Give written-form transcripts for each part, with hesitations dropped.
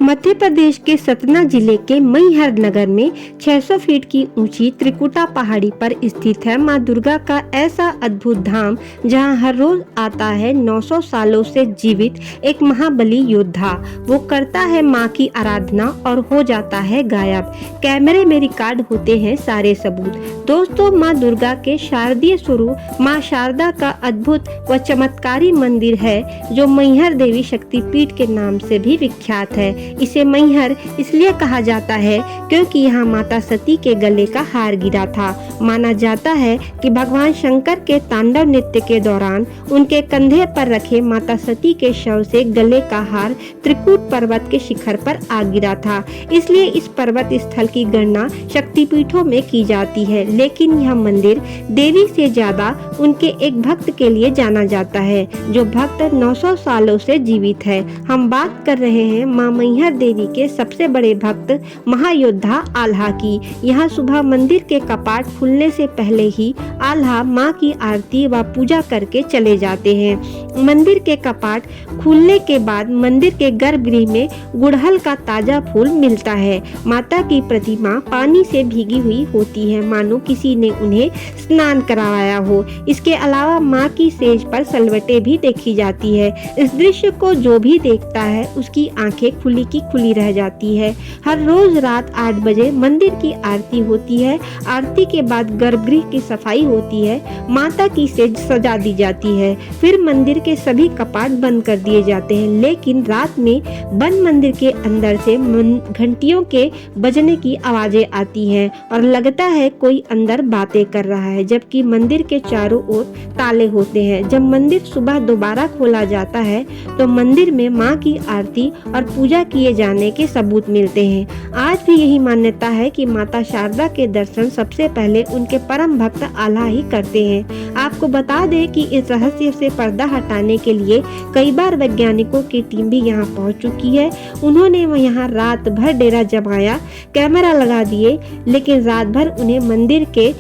मध्य प्रदेश के सतना जिले के मैहर नगर में 600 फीट की ऊंची त्रिकुटा पहाड़ी पर स्थित है मां दुर्गा का ऐसा अद्भुत धाम, जहां हर रोज आता है 900 सालों से जीवित एक महाबली योद्धा। वो करता है मां की आराधना और हो जाता है गायब। कैमरे में रिकॉर्ड होते हैं सारे सबूत। दोस्तों, मां दुर्गा के शारदीय स्वरूप मां शारदा का अद्भुत व चमत्कारी मंदिर है, जो मैहर देवी शक्तिपीठ के नाम से भी विख्यात है। इसे मैहर इसलिए कहा जाता है क्योंकि यहाँ माता सती के गले का हार गिरा था। माना जाता है कि भगवान शंकर के तांडव नृत्य के दौरान उनके कंधे पर रखे माता सती के शव से गले का हार त्रिकूट पर्वत के शिखर पर आ गिरा था। इसलिए इस पर्वत स्थल की गणना शक्तिपीठों में की जाती है, लेकिन यह मंदिर देवी से ज्यादा उनके एक भक्त के लिए जाना जाता है, जो भक्त 900 सालों से जीवित है। हम बात कर रहे हैं मां मैहर देवी के सबसे बड़े भक्त महायोद्धा आल्हा की। यहाँ सुबह मंदिर के कपाट खुलने से पहले ही आल्हा मां की आरती व पूजा करके चले जाते हैं। मंदिर के कपाट खुलने के बाद मंदिर के गर्भगृह में गुड़हल का ताजा फूल मिलता है। माता की प्रतिमा पानी से भीगी हुई होती है, मानो किसी ने उन्हें स्नान करवाया हो। इसके अलावा मां की सेज पर सलवटें भी देखी जाती है। इस दृश्य को जो भी देखता है उसकी आंखें खुली की खुली रह जाती है। हर रोज रात 8 बजे मंदिर की आरती होती है। आरती के बाद गर्भगृह की सफाई होती है, माता की सेज सजा दी जाती है। फिर मंदिर के सभी कपाट बंद कर दिए जाते हैं, लेकिन रात में बंद मंदिर के अंदर से घंटियों के बजने की आवाजें आती हैं और लगता है कोई अंदर बातें कर रहा है, जबकि मंदिर के चारों ओर ताले होते हैं। जब मंदिर सुबह दोबारा खोला जाता है तो मंदिर में मां की आरती और पूजा किए जाने के सबूत मिलते हैं। आज भी यही मान्यता है कि माता शारदा के दर्शन सबसे पहले उनके परम भक्त आल्हा ही करते हैं। आपको बता दें कि इस रहस्य से पर्दा हटाने के लिए कई बार वैज्ञानिकों की टीम भी यहाँ पहुँच चुकी है। उन्होंने यहाँ रात भर डेरा जमाया, कैमरा लगा दिए, लेकिन रात भर उन्हें मंदिर के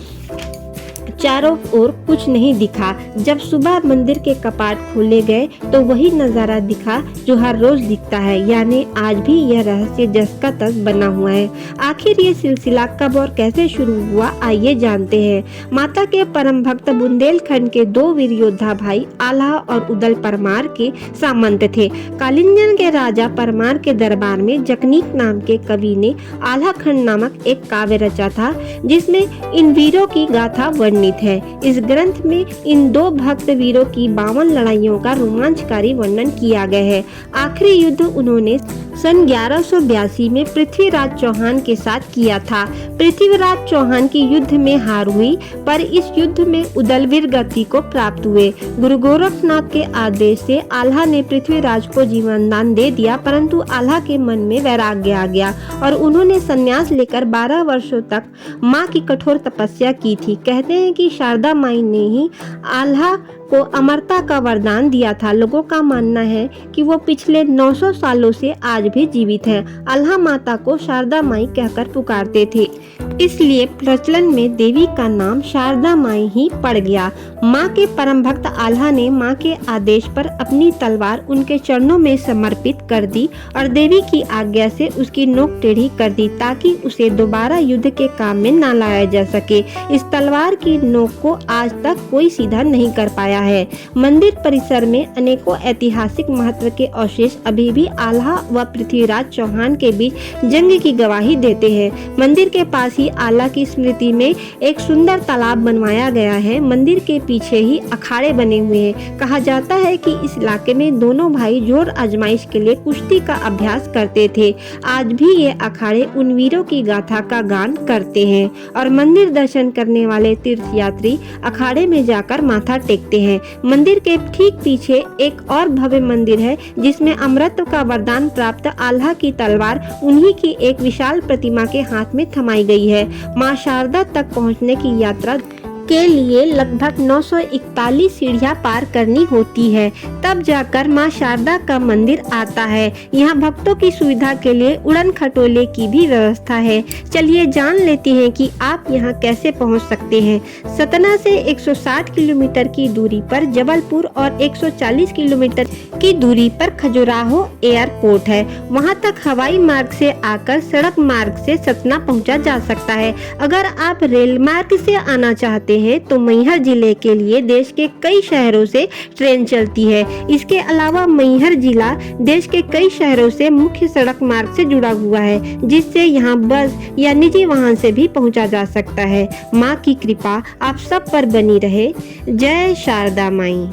चारों ओर कुछ नहीं दिखा। जब सुबह मंदिर के कपाट खोले गए तो वही नजारा दिखा जो हर रोज दिखता है, यानी आज भी यह रहस्य जस का तस बना हुआ है। आखिर ये सिलसिला कब और कैसे शुरू हुआ, आइए जानते हैं। माता के परम भक्त बुंदेलखंड के 2 वीर योद्धा भाई आल्हा और उदल परमार के सामंत थे। कालिंजन के राजा परमार के दरबार में जकनीक नाम के कवि ने आल्हा खंड नामक एक काव्य रचा था, जिसमें इन वीरों की गाथा वर्णित है। इस ग्रंथ में इन 2 भक्त वीरों की 52 लड़ाइयों का रोमांचकारी वर्णन किया गया है। आखिरी युद्ध उन्होंने सन 1182 में पृथ्वीराज चौहान के साथ किया था। पृथ्वीराज चौहान की युद्ध में हार हुई, पर इस युद्ध में उदल वीर गति को प्राप्त हुए। गुरु गोरखनाथ के आदेश से आल्हा ने पृथ्वीराज को जीवन दान दे दिया, परंतु आल्हा के मन में वैराग्य आ गया और उन्होंने संन्यास लेकर 12 वर्षों तक माँ की कठोर तपस्या की थी। कहते हैं कि शारदा माई ने ही आल्हा को अमरता का वरदान दिया था। लोगों का मानना है कि वो पिछले 900 सालों से आज भी जीवित हैं। आल्हा माता को शारदा माई कहकर पुकारते थे, इसलिए प्रचलन में देवी का नाम शारदा माई ही पड़ गया। माँ के परम भक्त आल्हा ने माँ के आदेश पर अपनी तलवार उनके चरणों में समर्पित कर दी और देवी की आज्ञा से उसकी नोक टेढ़ी कर दी, ताकि उसे दोबारा युद्ध के काम में न लाया जा सके। इस तलवार की नोक को आज तक कोई सीधा नहीं कर पाया है। मंदिर परिसर में अनेकों ऐतिहासिक महत्व के अवशेष अभी भी आल्हा व पृथ्वीराज चौहान के बीच जंग की गवाही देते हैं। मंदिर के पास ही आल्हा की स्मृति में एक सुंदर तालाब बनवाया गया है। मंदिर के पीछे ही अखाड़े बने हुए हैं। कहा जाता है कि इस इलाके में दोनों भाई जोर आजमाइश के लिए कुश्ती का अभ्यास करते थे। आज भी ये अखाड़े उन वीरों की गाथा का गान करते हैं और मंदिर दर्शन करने वाले तीर्थयात्री अखाड़े में जाकर माथा टेकते हैं। मंदिर के ठीक पीछे एक और भव्य मंदिर है, जिसमें अमरत्व का वरदान प्राप्त आल्हा की तलवार उन्हीं की एक विशाल प्रतिमा के हाथ में थमाई गई है। मां शारदा तक पहुंचने की यात्रा के लिए लगभग 941 सीढ़ियां पार करनी होती है, तब जाकर मां शारदा का मंदिर आता है। यहाँ भक्तों की सुविधा के लिए उड़न खटोले की भी व्यवस्था है। चलिए जान लेते हैं कि आप यहाँ कैसे पहुँच सकते हैं। सतना से 160 किलोमीटर की दूरी पर जबलपुर और 140 किलोमीटर की दूरी पर खजुराहो एयरपोर्ट है। वहाँ तक हवाई मार्ग से आकर सड़क मार्ग से सतना पहुँचा जा सकता है। अगर आप रेल मार्ग से आना चाहते हैं तो मैहर जिले के लिए देश के कई शहरों से ट्रेन चलती है। इसके अलावा मैहर जिला देश के कई शहरों से मुख्य सड़क मार्ग से जुड़ा हुआ है, जिससे यहाँ बस या निजी वाहन से भी पहुंचा जा सकता है। माँ की कृपा आप सब पर बनी रहे। जय शारदा माई।